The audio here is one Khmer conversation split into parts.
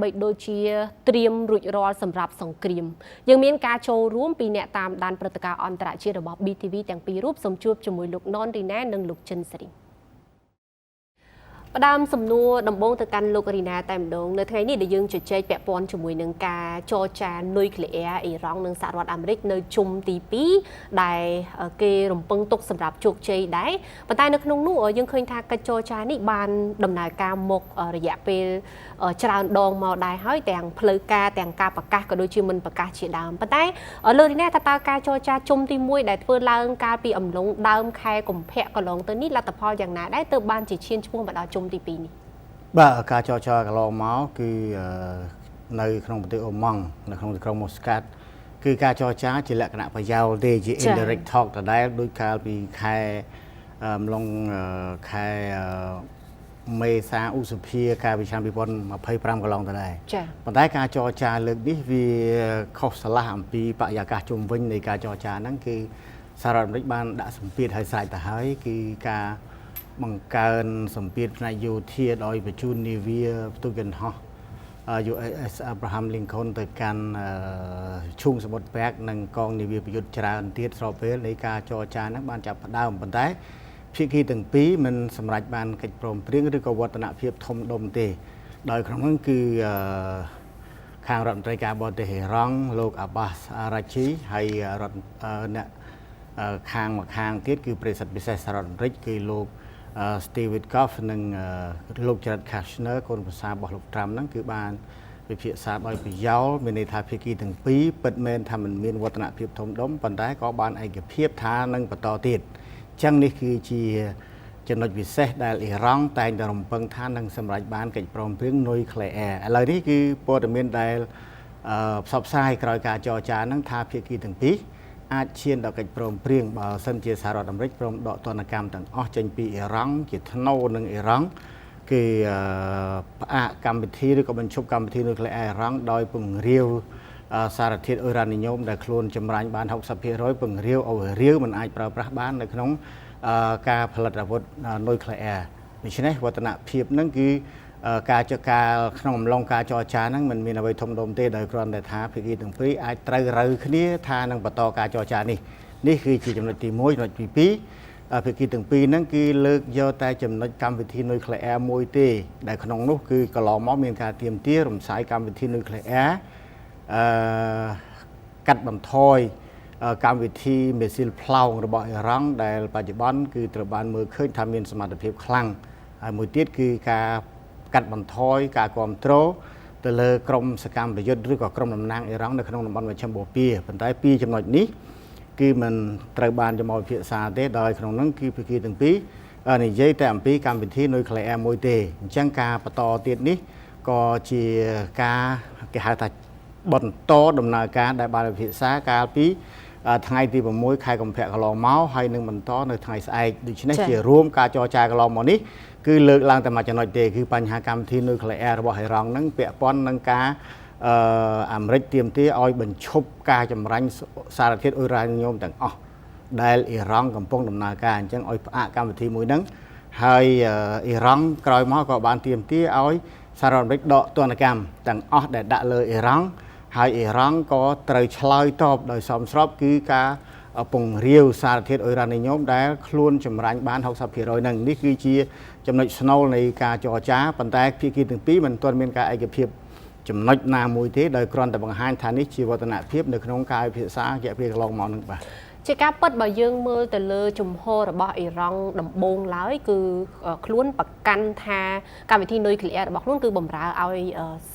បីដូចជាត្រៀមរួចរាល់សម្រាប់សង្គ្រាមយើងមានការចូលរួមពីអ្នកតាមដានព្រឹត្តិការណ៍អន្តរជាតិរបស់ BTV ទាំងពីររូបសូមជួបជាមួយលោកណនរីណានិងលោកចិនសេរីផ្ដើមសំណួរដំបូងទៅកាន់លោករីណាតែម្ដងនៅថ្ងៃនេះដែលយើងជជែកពាក់ព័ន្ធជាមួយនឹងការចរចានុយក្លេអ៊ែរអ៊ីរ៉ង់និងសហរដ្ឋអាមេរិកនៅជុំទី2ដែលគេរំពឹងទុកសម្រាប់ជោគជ័យដែរប៉ុន្តែនៅក្នុងនោះយើងឃើញថាកិច្ចចរចានេះបានដំណើរការមករយៈពេលច្រើនដងមកដែរហើយទាំងផ្លូវការទាំងការប្រកាសក៏ដូចជាមិនប្រកាសជាដើមប៉ុន្តែលោករីណាថាតើការចរចាជុំទី1ដែលធ្វើឡើងកាលពីអំឡុងដើមខែកុម្ភៈកន្លងទៅនេះលទ្ធផលយ៉ាងណាដែរទើបបានជាឈានឈ្មោះមកដល់ជុំទី2នេះបាទការចរចាកន្លងមកគឺនៅក្នុងប្រទេសអូម៉ង់នៅក្នុងទីក្រុងម៉ូស្កាត់គឺការចរចាជាលក្ខណៈប្រយោលទេជា indirect talk ដដែលដោយកាលពីខែម្លងខែមេសាឧសភាកាលពីឆ្នាំ2025កន្លងទៅដែរប៉ុន្តែការចរចាលើកនេះវាខុសឆ្លាស់អំពីបរិយាកាសជុំវិញនៃការចរចាហ្នឹងគឺសហរដ្ឋអាមេរិកបានដាក់សម្ពាធឲ្យស្រេចទៅហើយគឺការបង្កើនសម្ពាធផ្នែកយោធាដោយបញ្ជូននាវាផ្ទុយយន្តហោះ USS Abraham Lincoln ទៅកាន់ឈូងសមុទ្រពាក់និងកងនាវាប្រយុទ្ធច្រើនទៀតស្របពេលនៃការចរចាហ្នឹងបានចាប់ផ្ដើមប៉ុន្តែភាគីទាំងពីរមិនសម្រេចបានកិច្ចព្រមព្រៀងឬក៏វឌ្ឍនភាពធំដុំទេដោយក្នុងនោះគឺខាងរដ្ឋមន្ត្រីការបរទេសអ៊ីរ៉ង់លោក Abbas Araghchi ហើយរដ្ឋអ្នកខាងទៀតគឺប្រេសិតពិសេសសហរដ្ឋអាមេរិកគឺលោក Steve Witkoff និងលោក Jared Kushner កូនប្រសាររបស់លោក Trump ហ្នឹងគឺបានវិភាសាដោយប្រយោលមានន័យថាភាគីទាំងពីរពិតមែនថាមិនមានវឌ្ឍនភាពធំដុំប៉ុន្តែក៏បានឯកភាពថានឹងបន្តទៀតអញ្ចឹងនេះគឺជាចំណុចពិសេសដែលអ៊ីរ៉ង់តែងតែរំពឹងថានឹងសម្រេចបានកិច្ចព្រមព្រៀងនុយក្លេអ៊ែរឥឡូវនេះគឺព័ត៌មានដែលផ្សព្វផ្សាយក្រោយការចរចាហ្នឹងថាភាគីទាំងពីរអាចឈានដល់កិច្ចព្រមព្រៀងបើសិនជាសហរដ្ឋអាមេរិកព្រមដកទណ្ឌកម្មទាំងអស់ចេញពីអ៊ីរ៉ង់ជាថ្នូរនឹងអ៊ីរ៉ង់គឺផ្អាកកម្មវិធីឬក៏បញ្ឈប់កម្មវិធីនុយក្លេអ៊ែរអ៊ីរ៉ង់ដោយពង្រាវសារធាតុអ៊ុយរ៉ានីញ៉ូមដែលខ្លួនចម្រាញ់បាន 60% ពង្រាវឲ្យរាវមិនអាចប្រើប្រាស់បាននៅក្នុងការផលិតអាវុធនុយក្លេអ៊ែរដូច្នេះវឌ្ឍនភាពហ្នឹងគឺការក្នុងអំឡុងការចរចាហ្នឹងមិនមានអ្វីធំដុំទេដោយគ្រាន់តែថាភាគីទាំងពីរអាចត្រូវរើគ្នាថានឹងបន្តការចរចានេះគឺជាចំណុចទី1ចំណុចទី2ភាគីទាំងពីរហ្នឹងគឺលើកយកតែចំណុចកម្មវិធីនុយក្លេអ៊ែរមួយទេដែលក្នុងនោះគឺកន្លងមកមានការទាមទាររំសាយកម្មវិធីនុយក្លេអ៊ែរកាត់បន្ថយកម្មវិធីមីស៊ីលផ្លោងរបស់អ៊ីរ៉ង់ដែលបច្ចុប្បន្នគឺត្រូវបានមើលឃើញថាមានសមត្ថភាពខ្លាំងហើយមួយទៀតគឺការកាត់បន្ថយការគ្រប់គ្រងទៅលើក្រមសកម្មប្រយុទ្ធឬក៏ក្រមតំណាងអ៊ីរ៉ង់នៅក្នុងតំបន់មជ្ឈិមបូព៌ាប៉ុន្តែពីរចំណុចនេះគឺមិនត្រូវបានយកមកពិភាក្សាទេដោយក្នុងនោះគឺភាគីទាំងពីរនិយាយតែអំពីកម្មវិធីនុយក្លេអ៊ែរមួយទេអញ្ចឹងការបន្តទៀតនេះក៏ជាការគេហៅថាបន្តដំណើរការដែលបានពិភាក្សាកាលពីថ្ងៃទី6ខែកុម្ភៈកន្លងមកហើយនឹងបន្តនៅថ្ងៃស្អែកដូច្នេះជារួមការចរចាកន្លងមកនេះគឺលើកឡើងតែមួយចំណុចទេគឺបញ្ហាកម្មវិធីនុយក្លេអ៊ែររបស់អ៊ីរ៉ង់ហ្នឹងពាក់ព័ន្ធនឹងការអាមេរិកទាមទារឲ្យបញ្ឈប់ការចម្រាញ់សារធាតុអ៊ុយរ៉ានីញ៉ូមទាំងអស់ដែលអ៊ីរ៉ង់កំពុងដំណើរការអញ្ចឹងឲ្យផ្អាកកម្មវិធីមួយហ្នឹងហើយអ៊ីរ៉ង់ក្រោយមកក៏បានទាមទារឲ្យសហរដ្ឋអាមេរិកដកទណ្ឌកម្មទាំងអស់ដែលដាក់លើអ៊ីរ៉ង់ហើយអ៊ីរ៉ង់ក៏ត្រូវឆ្លើយតបដោយសមស្របគឺការពង្រាវសារធាតុអ៊ុយរ៉ានីញ៉ូមដែលខ្លួនចម្រាញ់បាន 60% ហ្នឹងនេះគឺជាចំណុចស្នូលនៃការចរចាប៉ុន្តែភាគីទាំងពីរមិនទាន់មានការឯកភាពចំណុចណាមួយទេដោយគ្រាន់តែបង្ហាញថានេះជាវឌ្ឍនភាពនៅក្នុងការពិភាក្សារយៈពេលកន្លងមកហ្នឹងបាទជាការពិតបើយើងមើលទៅលើជំហររបស់អ៊ីរ៉ង់ដំបូងឡើយគឺខ្លួនប្រកាន់ថាកម្មវិធីនុយក្លេអ៊ែររបស់ខ្លួនគឺបំរើឲ្យ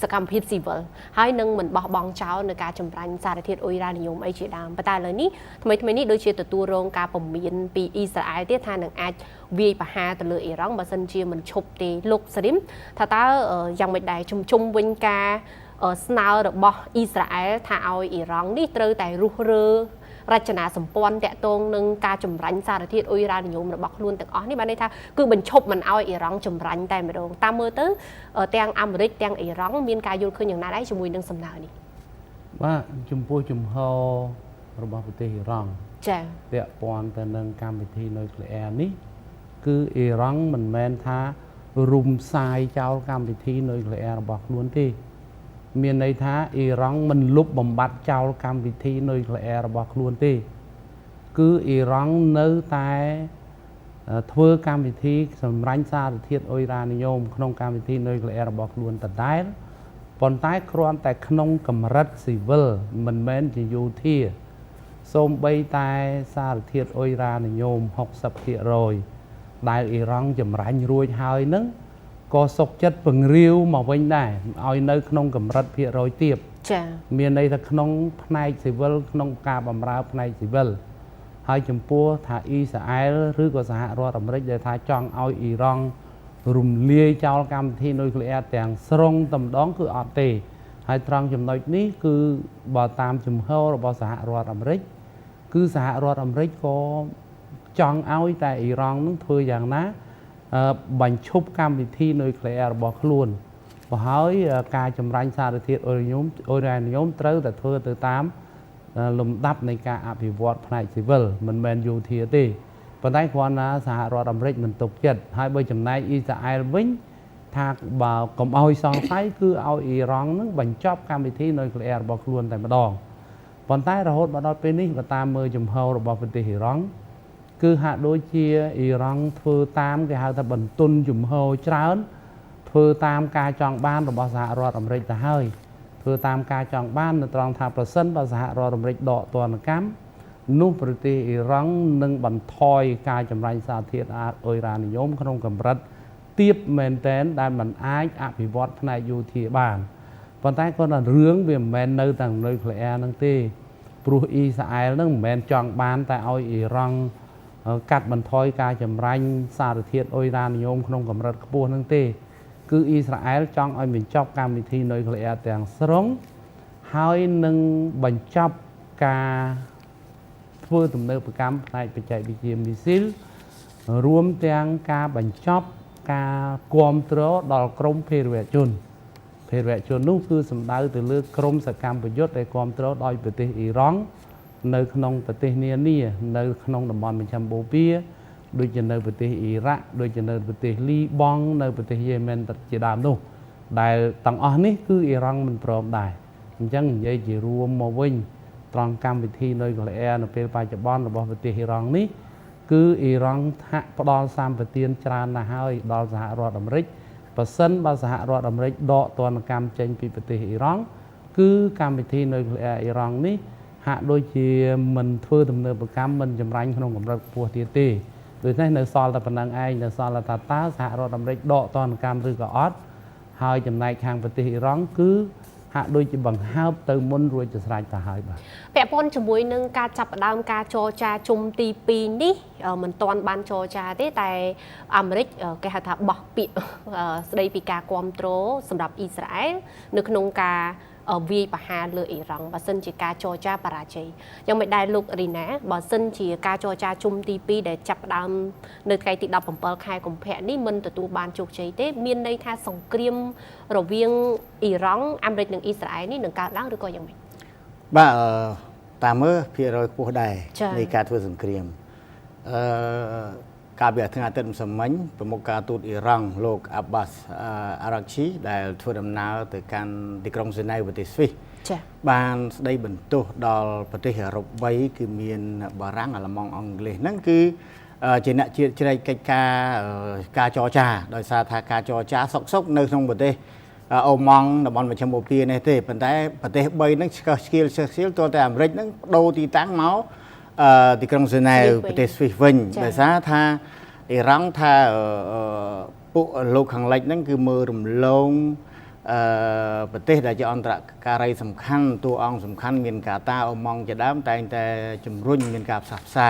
សកម្មភាពស៊ីវិលហើយនឹងមិនបោះបង់ចោលនៅការចម្រាញ់សារធាតុអ៊ុយរ៉ានីញ៉ូមអីជាដើមប៉ុន្តែឥឡូវនេះថ្មីនេះដូចជាទទួលរងការពំមានពីអ៊ីស្រាអែលទៀតថានឹងអាចវាយប្រហារទៅលើអ៊ីរ៉ង់បើសិនជាមិនឈប់ទេលោកសេរីមថាតើយ៉ាងម៉េចដែរជុំវិញការស្នើរបស់អ៊ីស្រាអែលថាឲ្យអ៊ីរ៉ង់នេះត្រូវតែរុះរើរចនាសម្ព័ន្ធតាក់ទងនឹងការចម្រាញ់សារធាតុអ៊ុយរ៉ានីញ៉ូមរបស់ខ្លួនទាំងអស់នេះបានន័យថាគឺបញ្ឈប់មិនឲ្យអ៊ីរ៉ង់ចម្រាញ់តែម្ដងតាមមើលទៅទាំងអាមេរិកទាំងអ៊ីរ៉ង់មានការយល់ឃើញយ៉ាងណាដែរជាមួយនឹងសំណើនេះបាទចំពោះជំហររបស់ប្រទេសអ៊ីរ៉ង់ចា៎ពាក់ព័ន្ធទៅនឹងកម្មវិធីនុយក្លេអ៊ែរនេះគឺអ៊ីរ៉ង់មិនមែនថារុំសាយចោលកម្មវិធីនុយក្លេអ៊ែររបស់ខ្លួនទេ មានន័យថាអ៊ីរ៉ង់មិនលុបបំបត្តិចោលកម្មវិធីនុយក្លេអ៊ែររបស់ខ្លួនទេគឺអ៊ីរ៉ង់នៅតែធ្វើកម្មវិធីសម្រាញ់សារធាតុអ៊ុយរ៉ានីយ៉ូមក្នុងកម្មវិធីនុយក្លេអ៊ែររបស់ខ្លួនដដែលប៉ុន្តែគ្រាន់តែក្នុងកម្រិតស៊ីវិលមិនមែនជាយោធាសូម្បីតែសារធាតុអ៊ុយរ៉ានីយ៉ូម 60% ដែលអ៊ីរ៉ង់ចម្រាញ់រួចហើយនឹងក៏សុកចិត្តពង្រាវមកវិញដែរឲ្យនៅក្នុងកម្រិតភាគរយទៀតចា៎មានន័យថាក្នុងផ្នែកស៊ីវិលក្នុងការបម្រើផ្នែកស៊ីវិលហើយចំពោះថាអ៊ីស្រាអែលឬក៏សហរដ្ឋអាមេរិកដែលថាចង់ឲ្យអ៊ីរ៉ង់រំលាយចោលកម្មវិធីនុយក្លេអ៊ែរទាំងស្រុងតែម្ដងគឺអត់ទេហើយត្រង់ចំណុចនេះគឺបើតាមជំហររបស់សហរដ្ឋអាមេរិកគឺសហរដ្ឋអាមេរិកក៏ចង់ឲ្យតែអ៊ីរ៉ង់នឹងធ្វើយ៉ាងណាបញ្ឈប់កម្មវិធីនុយក្លេអ៊ែររបស់ខ្លួនបើហើយការចម្រាញ់សារធាតុអ៊ុយរ៉ានីយ៉ូមត្រូវតែធ្វើទៅតាមលំដាប់នៃការអភិវឌ្ឍផ្នែកស៊ីវិលមិនមែនយោធាទេប៉ុន្តែគ្រាន់តែសហរដ្ឋអាមេរិកមិនទុកចិត្តហើយបើចំណែកអ៊ីស្រាអែលវិញថាបើកុំឲ្យសង្ស័យគឺឲ្យអ៊ីរ៉ង់នឹងបញ្ចប់កម្មវិធីនុយក្លេអ៊ែររបស់ខ្លួនតែម្ដងប៉ុន្តែរហូតមកដល់ពេលនេះបើតាមមើលចំហរបស់ប្រទេសអ៊ីរ៉ង់គឺហាក់ដូចជាអ៊ីរ៉ង់ធ្វើតាមគេហៅថាបន្ទន់ចំហច្រើនធ្វើតាមការចង់បានរបស់សហរដ្ឋអាមេរិកទៅហើយធ្វើតាមការចង់បាននៅត្រង់ថាប្រសិនបើសហរដ្ឋអាមេរិកដកទណ្ឌកម្មនោះប្រទេសអ៊ីរ៉ង់នឹងបន្ថយការចម្រាញ់សារធាតុអ៊ុយរ៉ានីយ៉ូមក្នុងកម្រិតទាបមែនទែនដែលมันអាចអភិវឌ្ឍផ្នែកយោធាបានប៉ុន្តែគាត់ថារឿងវាមិនមែននៅតែនុយក្លេអ៊ែរហ្នឹងទេព្រោះអ៊ីស្រាអែលហ្នឹងមិនមែនចង់បានតែឲ្យអ៊ីរ៉ង់កាត់បន្ថយការចម្រាញ់សារធាតុអ៊ុយរ៉ានីយ៉ូមក្នុងកម្រិតខ្ពស់ហ្នឹងទេគឺអ៊ីស្រាអែលចង់ឲ្យបញ្ចប់កម្មវិធីនុយក្លេអ៊ែរទាំងស្រុងហើយនឹងបញ្ចប់ការធ្វើទំនើបកម្មផ្នែកបច្ចេកវិទ្យាមីស៊ីលរួមទាំងការបញ្ចប់ការគ្រប់គ្រងដល់ក្រមភេរវជននោះគឺសំដៅទៅលើក្រមសកម្មប្រយុទ្ធដែលគ្រប់គ្រងដោយប្រទេសអ៊ីរ៉ង់នៅក្នុងប្រទេសនានានៅក្នុងតំបន់មជ្ឈិមបូព៌ាដូចជានៅប្រទេសអ៊ីរ៉ាក់ដូចជានៅប្រទេសលីបង់នៅប្រទេសយេម៉ែនជាដើមនោះដែលទាំងអស់នេះគឺអ៊ីរ៉ង់មិនព្រមដែរអញ្ចឹងនិយាយជារួមមកវិញត្រង់កម្មវិធីនុយក្លេអ៊ែរនៅពេលបច្ចុប្បន្នរបស់ប្រទេសអ៊ីរ៉ង់នេះគឺអ៊ីរ៉ង់ហាក់ផ្ដល់សម្បទានច្រើនណាស់ហើយដល់សហរដ្ឋអាមេរិកបើសិនបើសហរដ្ឋអាមេរិកដកទណ្ឌកម្មចេញពីប្រទេសអ៊ីរ៉ង់គឺកម្មវិធីនុយក្លេអ៊ែរអ៊ីរ៉ង់នេះហាក់ដូចជាមិនធ្វើទំនើបកម្មមិនចម្រាញ់ក្នុងកម្រិតខ្ពស់ទៀតទេដូច្នេះនៅសល់តែប៉ុណ្ណឹងឯងនៅសល់តែតើសហរដ្ឋអាមេរិកដកទណ្ឌកម្មឬក៏អត់ហើយចំណែកខាងប្រទេសអ៊ីរ៉ង់គឺហាក់ដូចជាបង្ហើបទៅមុនរួចទៅស្រេចទៅហើយបាទពាក់ព័ន្ធជាមួយនឹងការចាប់ផ្ដើមការចរចាជុំទី2នេះមិនទាន់បានចរចាទេតែអាមេរិកគេហៅថាបោះពាក្យស្ដីពីការគ្រប់គ្រងសម្រាប់អ៊ីស្រាអែលនៅក្នុងការវាយប្រហារលើអ៊ីរ៉ង់បើសិនជាការចរចាបរាជ័យយ៉ាងមិនដែរលោករីណាបើសិនជាការចរចាជុំទី2ដែលចាប់ផ្ដើមនៅថ្ងៃទី17ខែកុម្ភៈនេះមិនទទួលបានជោគជ័យទេមានន័យថាសង្គ្រាមរវាងអ៊ីរ៉ង់អាមេរិកនិងអ៊ីស្រាអែលនេះនឹងកើតឡើងឬក៏យ៉ាងម៉េចបាទតាមមើលភាគរយខ្ពស់ដែរនៃការធ្វើសង្គ្រាមការពីថ្ងៃអាទិត្យម្សិលមិញប្រមុខការទូតអ៊ីរ៉ង់លោកអាប់បាសអារ៉ាឈីដែលធ្វើដំណើរទៅកាន់ទីក្រុងហ្សឺណែវប្រទេសស្វីសបានស្ដីបន្ទោសដល់ប្រទេសអឺរ៉ុប3គឺមានបារាំងអាល្លឺម៉ង់អង់គ្លេសហ្នឹងគឺជាអ្នកជ្រៀតជ្រែកកិច្ចការចរចាដោយសារថាការចរចាសុកនៅក្នុងប្រទេសអូម៉ង់តំបន់មជ្ឈិមបូព៌ានេះទេប៉ុន្តែប្រទេស3ហ្នឹងឆ្កឹះឆ្កៀលទាល់តែអាមេរិកហ្នឹងបដូរទីតាំងមកទីក្រុងហ្សឺណែវប្រទេសស្វីសវិញដោយសារថាអ៊ីរ៉ង់ថាពួកលោកខាងលិចហ្នឹងគឺមើលរំលងប្រទេសដែលជាអន្តរការីសំខាន់តួអង្គសំខាន់មានកាតាអូម៉ង់ជាដើមតែងតែជំរុញមានការផ្សះផ្សា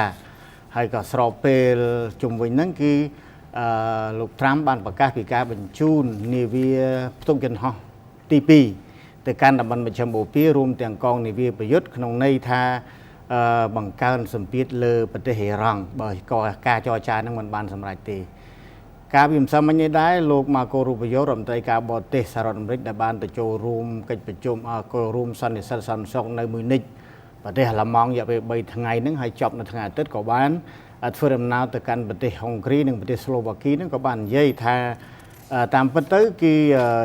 ហើយក៏ស្របពេលជុំវិញហ្នឹងគឺលោកត្រាំបានប្រកាសពីការបញ្ជូននាវាផ្ទុកយន្តហោះទី2ទៅកាន់តំបន់មជ្ឈិមបូព៌ារួមទាំងកងនាវាប្រយុទ្ធក្នុងន័យថាបង្កើនសម្ពាធលើប្រទេសអ៊ីរ៉ង់បើក៏ការចរចានឹងមិនបានសម្រេចទេការវិមសិនមិញនេះដែរលោកម៉ាកូរូបយោរដ្ឋមន្ត្រីការបរទេសសហរដ្ឋអាមេរិកដែលបានទៅចូលរួមកិច្ចប្រជុំរួមសន្និសីទសន្តិសុខនៅមួយនិចប្រទេសអាល្លឺម៉ង់រយៈពេល3ថ្ងៃហ្នឹងហើយចប់នៅថ្ងៃអាទិត្យក៏បានធ្វើដំណើរទៅកាន់ប្រទេសហុងគ្រីនិងប្រទេសស្លូវ៉ាគីហ្នឹងក៏បាននិយាយថា តាមពិតទៅគឺ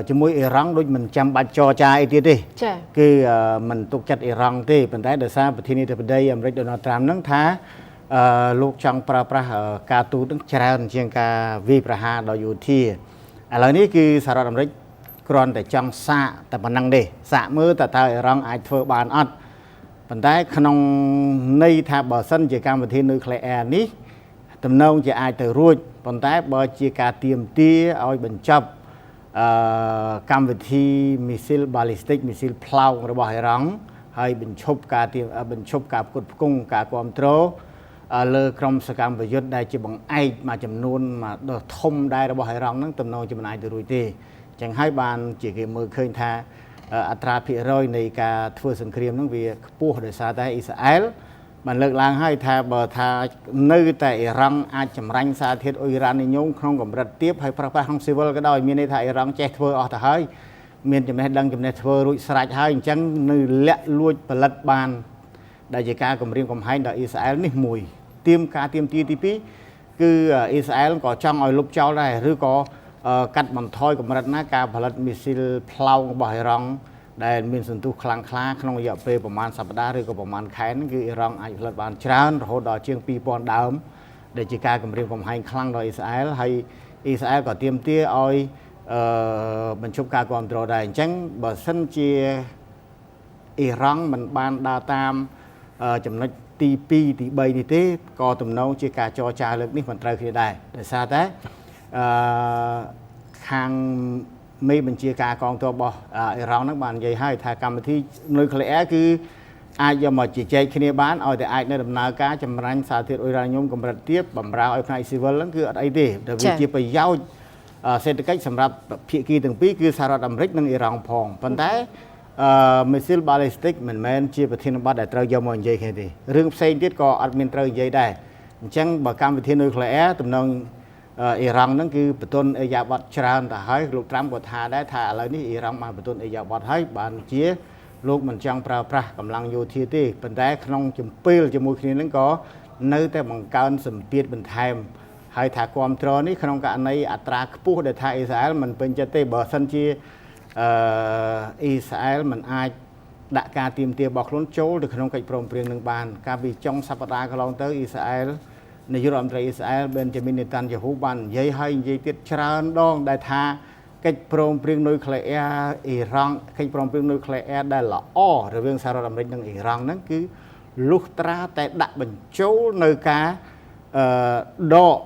ជាមួយអ៊ីរ៉ង់ដូចមិនចាំបាច់ចរចាអីទៀតទេ ចា៎ គឺមិនទុកចិត្តអ៊ីរ៉ង់ទេប៉ុន្តែដោយសារប្រធានាធិបតីអាមេរិក Donald Trump ហ្នឹងថាលោកចង់ប្រើប្រាស់ការទូតនឹងច្រើនជាងការវាយប្រហារដោយយោធាឥឡូវនេះគឺសហរដ្ឋអាមេរិកគ្រាន់តែចង់សាកតែប៉ុណ្ណឹងទេសាកមើលតើអ៊ីរ៉ង់អាចធ្វើបានអត់ប៉ុន្តែក្នុងន័យថាបើសិនជាកម្មវិធីនុយក្លេអ៊ែរនេះទំនងជាអាចទៅរួចប៉ុន្តែបើជាការទៀមទាឲ្យបញ្ចប់កម្មវិធីមីស៊ីល ballistic មីស៊ីលផ្លោករបស់អ៊ីរ៉ង់ហើយបញ្ឈប់ការផ្គត់ផ្គង់ការគ្រប់គ្រងលើក្រុមសកម្មប្រយុទ្ធដែលជាបង្អែកមួយចំនួនដ៏ធំដែររបស់អ៊ីរ៉ង់ហ្នឹងទំនងជាមិនអាចទៅរួចទេអញ្ចឹងហើយបានជាគេមើលឃើញថាអត្រាភាគរយនៃការធ្វើសង្គ្រាមហ្នឹងវាខ្ពស់ដោយសារតែអ៊ីស្រាអែលបានលើកឡើងហើយថាបើថានៅតែអ៊ីរ៉ង់អាចចម្រាញ់សារធាតុអ៊ុយរ៉ានីញ៉ូមក្នុងកម្រិតទាបហើយប្រើប្រាស់ក្នុងស៊ីវិលក៏ដោយមានន័យថាអ៊ីរ៉ង់ចេះធ្វើអស់ទៅហើយមានចំណេះដឹងចំណេះធ្វើរួចស្រេចហើយអញ្ចឹងនៅលាក់លួចផលិតបានដែលជាការគម្រាមកំហែងដល់អ៊ីស្រាអែលនេះមួយការទៀមទាទី2គឺអ៊ីស្រាអែលក៏ចង់ឲ្យលុបចោលដែរឬក៏កាត់បន្ថយកម្រិតណាការផលិតមីស៊ីលផ្លោករបស់អ៊ីរ៉ង់ដែលមានសន្ទុះខ្លាំងក្លាក្នុងរយៈពេលប្រមាណសប្តាហ៍ឬក៏ប្រមាណខែហ្នឹងគឺអ៊ីរ៉ង់អាចផលិតបានច្រើនរហូតដល់ជាង 2000 ដើមដែលជាការគម្រាមកំហែងខ្លាំងដល់អ៊ីស្រាអែលហើយអ៊ីស្រាអែលក៏ទាមទារឲ្យបញ្ឈប់ការគ្រប់គ្រងដែរអញ្ចឹងបើសិនជាអ៊ីរ៉ង់មិនបានដើរតាមចំណុចទី2ទី3នេះទេក៏ទំនងជាការចរចាលើកនេះមិនត្រូវគ្នាដែរដោយសារតែខាងមេបញ្ជាការកងទ័ពរបស់អ៊ីរ៉ង់ហ្នឹងបាននិយាយហើយថាកម្មវិធីនុយក្លេអ៊ែរគឺអាចយកមកជជែកគ្នាបានឲ្យតែអាចនៅដំណើរការចម្រាញ់សារធាតុអ៊ុយរ៉ានីញ៉ូមកម្រិតទាបបំរើឲ្យផ្នែកស៊ីវិលហ្នឹងគឺអត់អីទេដែលវាជាប្រយោជន៍សេដ្ឋកិច្ចសម្រាប់ភាគីទាំងពីរគឺសហរដ្ឋអាមេរិកនិងអ៊ីរ៉ង់ផងប៉ុន្តែមីស៊ីល ballistic មិនមែនជាប្រធានបទដែលត្រូវយកមកនិយាយគ្នាទេរឿងផ្សេងទៀតក៏អត់មានត្រូវនិយាយដែរអញ្ចឹងបើកម្មវិធីនុយក្លេអ៊ែរទំនងអ៊ីរ៉ង់ហ្នឹងគឺបន្ទន់អេយ៉ាបតច្រើនទៅហើយលោកត្រាំក៏ថាដែរថាឥឡូវនេះអ៊ីរ៉ង់បានបន្ទន់អេយ៉ាបតហើយបានជាលោកមិនចង់ប្រើប្រាស់កម្លាំងយោធាទេប៉ុន្តែក្នុងជំពេលជាមួយគ្នាហ្នឹងក៏នៅតែបង្កើនសម្ពាធបន្ថែមហើយថាគ្រប់គ្រងនេះក្នុងករណីអត្រាខ្ពស់ដែលថាអ៊ីស្រាអែលមិនពេញចិត្តទេបើសិនជាអ៊ីស្រាអែលមិនអាចដាក់ការទាមទាររបស់ខ្លួនចូលទៅក្នុងកិច្ចព្រមព្រៀងនឹងបានកាលពីចុងសប្តាហ៍កន្លងទៅអ៊ីស្រាអែលនាយករដ្ឋមន្ត្រីអ៊ីស្រាអែលប៊ែនជាមីននេតាន់យ៉ាហ៊ូបាននិយាយហើយនិយាយទៀតច្រើនដងដែលថាកិច្ចព្រមព្រៀងនុយក្លេអ៊ែរអ៊ីរ៉ង់កិច្ចព្រមព្រៀងនុយក្លេអ៊ែរដែលល្អរវាងសហរដ្ឋអាមេរិកនិងអ៊ីរ៉ង់ហ្នឹងគឺលុះត្រាតែដាក់បញ្ចូលនៅការដក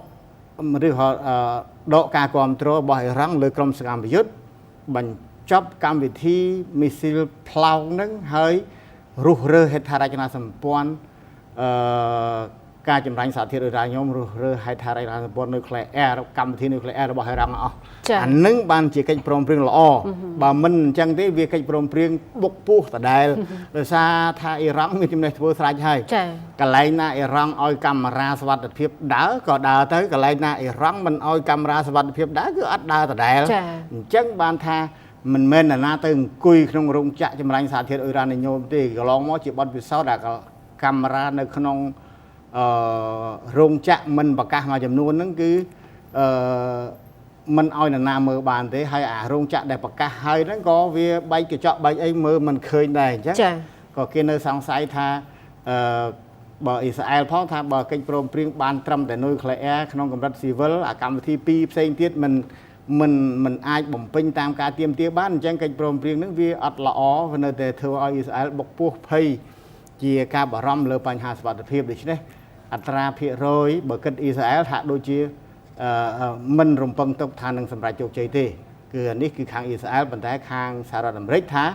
ឬដកការគ្រប់គ្រងរបស់អ៊ីរ៉ង់លើក្រុមសកម្មប្រយុទ្ធបញ្ចប់កម្មវិធីមីស៊ីលផ្លោកហ្នឹងហើយរុះរើហេដ្ឋារចនាសម្ព័ន្ធការចម្រាញ់សារធាតុអ៊ុយរ៉ានីញ៉ូមរុះរើហេដ្ឋារចនាសម្ព័ន្ធនុយក្លេអ៊ែរកម្មវិធីនុយក្លេអ៊ែររបស់អ៊ីរ៉ង់អស់អានឹងបានជាកិច្ចព្រមព្រៀងល្អបើមិនអញ្ចឹងទេវាកិច្ចព្រមព្រៀងបុកពោះដដែលដោយសារថាអ៊ីរ៉ង់មានចំណេះធ្វើស្រេចហើយកន្លែងណាអ៊ីរ៉ង់ឲ្យកាមេរ៉ាសុវត្ថិភាពដើរក៏ដើរទៅកន្លែងណាអ៊ីរ៉ង់មិនឲ្យកាមេរ៉ាសុវត្ថិភាពដើរគឺអត់ដើរដដែលអញ្ចឹងបានថាមិនមែនណាទៅអង្គុយក្នុងរោងចក្រចម្រាញ់សារធាតុអ៊ុយរ៉ានីញ៉ូមទេកន្លងមកជាបទពិសោធន៍ដែលកាមេរ៉ានៅក្នុងរោងចក្រមិនប្រកាសមួយចំនួនហ្នឹងគឺមិនឲ្យនរណាមើលបានទេហើយអារោងចក្រដែលប្រកាសហើយហ្នឹងក៏វាបែកកញ្ចក់បែកអីមើលមិនឃើញដែរអញ្ចឹងក៏គេនៅសង្ស័យថាបើអ៊ីស្រាអែលផងថាបើកិច្ចព្រមព្រៀងបានត្រឹមតែនុយក្លេអ៊ែរក្នុងកម្រិតស៊ីវិលអាកម្មវិធីពីរផ្សេងទៀតមិនអាចបំពេញតាមការទាមទារបានអញ្ចឹងកិច្ចព្រមព្រៀងហ្នឹងវាអត់ល្អវានៅតែធ្វើឲ្យអ៊ីស្រាអែលបុកពោះភ័យជាការបារម្ភលើបញ្ហាសុវត្ថិភាពដូច្នេះអត្រាភាគរយបើគិតអ៊ីស្រាអែលថាដូចជាមិនរំពឹងទុកថានឹងសម្រេចជោគជ័យទេគឺអានេះគឺខាងអ៊ីស្រាអែលប៉ុន្តែខាងសហរដ្ឋអាមេរិកថា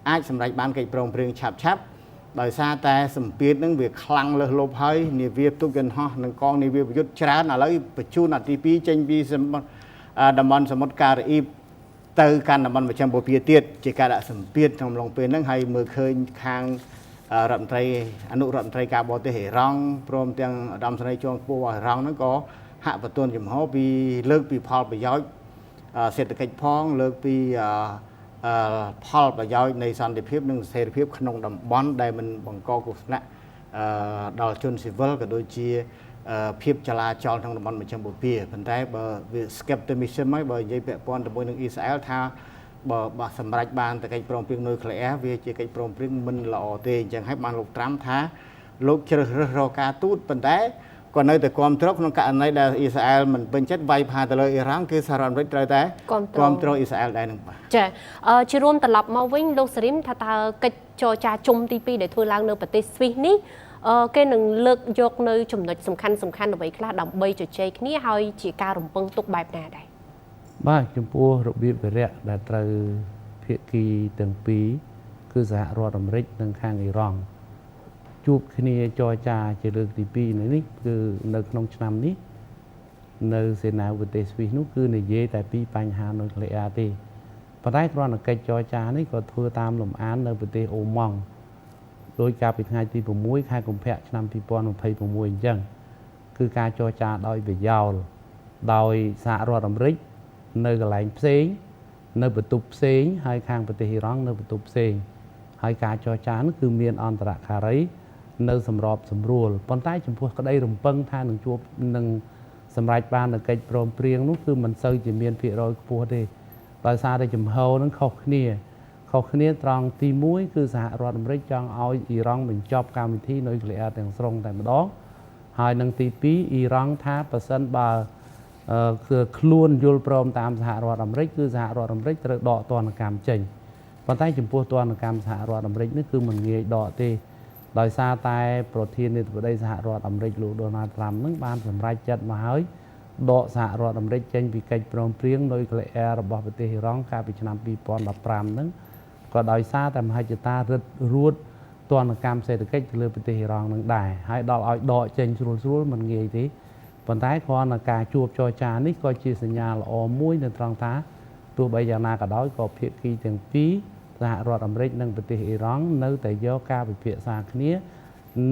អាចសម្រេចបានកិច្ចព្រមព្រៀងឆាប់ដោយសារតែសម្ពាធនឹងវាខ្លាំងលើសលប់ហើយនាវាផ្ទុកយន្តហោះនិងកងនាវាប្រយុទ្ធច្រើនឥឡូវបញ្ជូនអាទី2ចេញពីតំបន់សមុទ្រការ៉ាអ៊ីបទៅកាន់តំបន់មជ្ឈិមបូព៌ាទៀតជាការដាក់សម្ពាធក្នុងឡុងពេលហ្នឹងហើយមើលឃើញខាងរដ្ឋមន្ត្រីអនុរដ្ឋមន្ត្រីការបរទេសអ៊ីរ៉ង់ព្រមទាំងឧត្តមសេនីយ៍ជាន់ខ្ពស់របស់អ៊ីរ៉ង់ហ្នឹងក៏ហាក់បន្ទន់ចំហពីលើកពីផលប្រយោជន៍សេដ្ឋកិច្ចផងលើកពីផលប្រយោជន៍នៃសន្តិភាពនិងស្ថិរភាពក្នុងតំបន់ដែលមិនបង្កគ្រោះថ្នាក់ដល់ជនស៊ីវិលក៏ដូចជា ភាពចលាចលក្នុងតំបន់មជ្ឈមបូព៌ាប៉ុន្តែបើវា skepticism ហើយបើនិយាយពាក់ព័ន្ធជាមួយនឹងអ៊ីស្រាអែលថាបើសម្រេចបានតែកិច្ចព្រមព្រៀងនុយក្លេអ៊ែរវាជាកិច្ចព្រមព្រៀងមិនល្អទេអញ្ចឹងហើយបានលោកត្រាំថាលោកជ្រើសរើសរកការទូតប៉ុន្តែក៏នៅតែគ្រប់គ្រងក្នុងករណីដែលអ៊ីស្រាអែលមិនពេញចិត្តវាយផាទៅលើអ៊ីរ៉ង់គឺសហរដ្ឋអាមេរិកត្រូវតែគ្រប់គ្រងអ៊ីស្រាអែលដែរនឹងបាទចាជារួមត្រឡប់មកវិញលោកសេរីមថាតើកិច្ចចរចាជុំទី2ដែលធ្វើឡើងនៅប្រទេសស្វីសនេះគេនឹងលើកយកនៅចំណុចសំខាន់អ្វីខ្លះដើម្បីជជែកគ្នាហើយជាការរំពឹងទុកបែបណាដែរបាទចំពោះរបៀបវិរៈដែលត្រូវភាគីទាំងពីរគឺសហរដ្ឋអាមេរិកនិងខាងអ៊ីរ៉ង់ជួបគ្នាចរចាជាលើកទី2នេះគឺនៅក្នុងឆ្នាំនេះនៅសេនាប្រទេសស្វីសនោះគឺនិយាយតែពីបញ្ហានុយក្លេអ៊ែរទេប៉ុន្តែគ្រាន់តែកិច្ចចរចានេះក៏ធ្វើតាមលំអាននៅប្រទេសអូម៉ង់ដោយកាលពីថ្ងៃទី6ខែកុម្ភៈឆ្នាំ2026អញ្ចឹងគឺការចរចាដោយប្រយោលដោយសហរដ្ឋអាមេរិកនៅកន្លែងផ្សេងនៅបន្ទប់ផ្សេងហើយខាងប្រទេសអ៊ីរ៉ង់នៅបន្ទប់ផ្សេងហើយការចរចានោះគឺមានអន្តរការីនៅសម្របសម្រួលប៉ុន្តែចំពោះក្តីរំពឹងថានឹងជួបនឹងសម្រេចបាននូវកិច្ចព្រមព្រៀងនោះគឺមិនសូវជាមានភាគរយខ្ពស់ទេដោយសារតែចំហនឹងខុសគ្នាត្រង់ទី1គឺសហរដ្ឋអាមេរិកចង់ឲ្យអ៊ីរ៉ង់បញ្ចប់កម្មវិធីនុយក្លេអ៊ែរទាំងស្រុងតែម្ដងហើយនឹងទី2អ៊ីរ៉ង់ថាប្រសិនបើគឺខ្លួនយល់ព្រមតាមសហរដ្ឋអាមេរិកគឺសហរដ្ឋអាមេរិកត្រូវដកទណ្ឌកម្មចេញប៉ុន្តែចំពោះទណ្ឌកម្មសហរដ្ឋអាមេរិកនេះគឺមិនងាយដកទេដោយសារតែប្រធានាធិបតីសហរដ្ឋអាមេរិកលោកដូណាល់ត្រាំនឹងបានសម្រេចចិត្តមកហើយដកសហរដ្ឋអាមេរិកចេញពីកិច្ចព្រមព្រៀងនុយក្លេអ៊ែររបស់ប្រទេសអ៊ីរ៉ង់កាលពីឆ្នាំ2015ហ្នឹងក៏ដោយសារតែមហិច្ឆតារឹតរួតទណ្ឌកម្មសេដ្ឋកិច្ចទៅលើប្រទេសអ៊ីរ៉ង់នឹងដែរហើយដល់ឲ្យដកចេញស្រួលមិនងាយទេប៉ុន្តែគ្រាន់តែការជួបចរចានេះក៏ជាសញ្ញាល្អមួយនៅត្រង់ថាទោះបីយ៉ាងណាក៏ដោយក៏ភាគីទាំងពីរសហរដ្ឋអាមេរិកនិងប្រទេសអ៊ីរ៉ង់នៅតែយកការពិភាក្សាគ្នា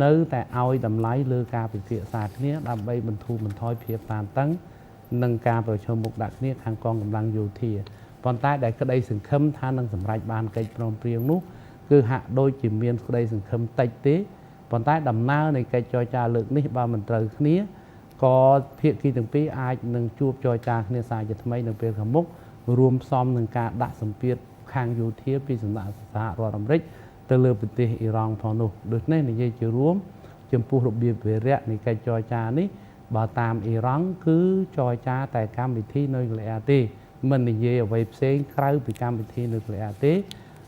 នៅតែឲ្យតម្លៃលើការពិភាក្សាគ្នាដើម្បីបន្ធូរបន្ថយភាពតានតឹងនិងការប្រឈមមុខដាក់គ្នាខាងកងកម្លាំងយោធាប៉ុន្តែដែលក្តីសង្ឃឹមថានឹងសម្រេចបានកិច្ចព្រមព្រៀងនោះគឺហាក់ដូចជាមានក្តីសង្ឃឹមតិចទេប៉ុន្តែដំណើរនៃកិច្ចចរចាលើកនេះបើមិនត្រូវគ្នាក៏ភាគីទាំងពីរអាចនឹងជួបចរចាគ្នាសារជាថ្មីនៅពេលខាងមុខរួមផ្សំនឹងការដាក់សម្ពាធខាងយោធាពីសំណាក់សហរដ្ឋអាមេរិកទៅលើប្រទេសអ៊ីរ៉ង់ផងនោះដូច្នេះនិយាយជារួមចំពោះរបៀបវិរៈនៃកិច្ចចរចានេះបើតាមអ៊ីរ៉ង់គឺចរចាតែកម្មវិធីនុយក្លេអ៊ែរទេមិននិយាយអ្វីផ្សេងក្រៅពីកម្មវិធីនុយក្លេអ៊ែរទេ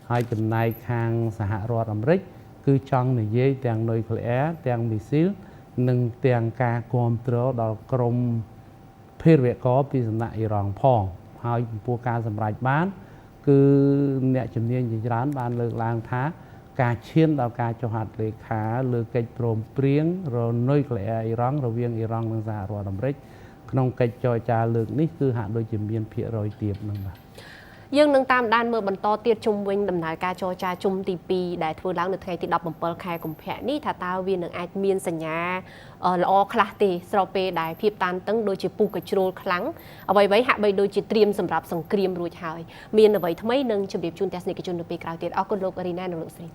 ហើយចំណែកខាងសហរដ្ឋអាមេរិកគឺចង់និយាយទាំងនុយក្លេអ៊ែរទាំងមីស៊ីលនិងទាំងការគ្រប់គ្រងដល់ក្រមភេរវករពីសំណាក់អ៊ីរ៉ង់ផងហើយចំពោះការសម្រេចបានគឺអ្នកជំនាញជាច្រើនបានលើកឡើងថាការឈានដល់ការចុះហត្ថលេខាលើកិច្ចព្រមព្រៀងនុយក្លេអ៊ែរអ៊ីរ៉ង់រវាងអ៊ីរ៉ង់និងសហរដ្ឋអាមេរិកក្នុងកិច្ចចរចាលើកនេះគឺហាក់ដូចជាមានភាគរយទាបនឹងបាទយើងនឹងតាមដានមើលបន្តទៀតជុំវិញដំណើរការចរចាជុំទី2ដែលធ្វើឡើងនៅថ្ងៃទី17ខែកុម្ភៈនេះថាតើវានឹងអាចមានសញ្ញាល្អខ្លះទេស្របពេលដែលភាពតានតឹងដូចជាពុះកជ្រុលខ្លាំងអ្វីៗហាក់បីដូចជាត្រៀមសម្រាប់សង្គ្រាមរួចហើយមានអ្វីថ្មីនឹងជម្រាបជូនទស្សនិកជននៅពេលក្រោយទៀតអរគុណលោករីណានិងលោកស្រី